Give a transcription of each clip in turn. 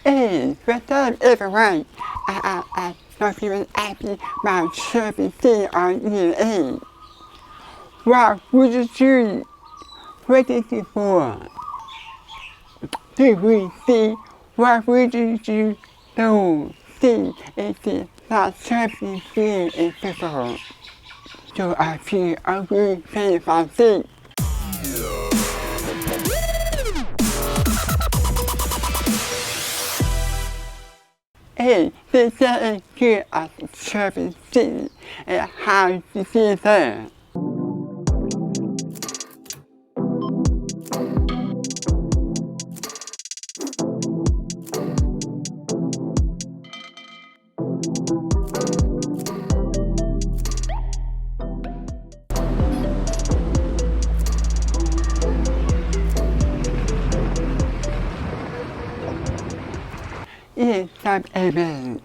Hey, what's up everyone? I thought you was asking about Sharpness on EA. What would you choose? What is it for? Did we see what would you choose? No, see, it's not Sharpness here in people. So I feel a good thing from this. Hey, this is good at Sharpness City and how to see there. It's not embed.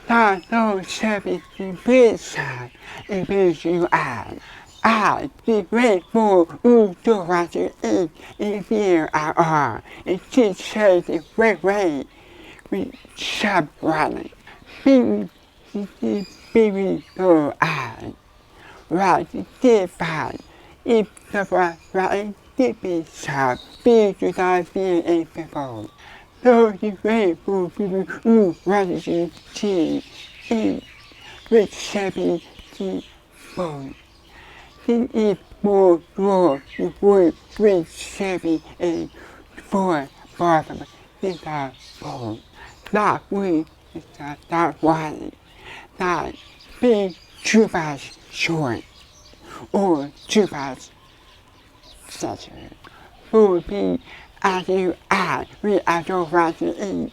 Not so Sharpness to Bergsma and Bergsma out. I be grateful to what you eat in here are. It just shows the great way with sharp running. Baby go out. Right, different. If the right, it be sharp. Be to God be a people. So the grateful people who want to see it with Sharpness to phone. This is more the word with Sharpness and for Bergsma. These are phone. Not we, it's not one. Not big too fast short or too fast saturated. Would be as you add, we are so fast to eat.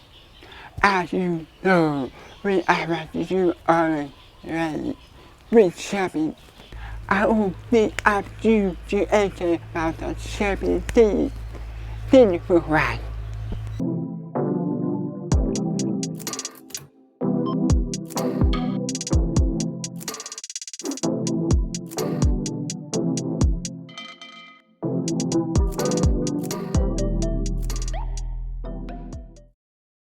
As you know, we are fast to do already. With Sharpness, I will be up to answer about the Sharpness thing. Thank you for that.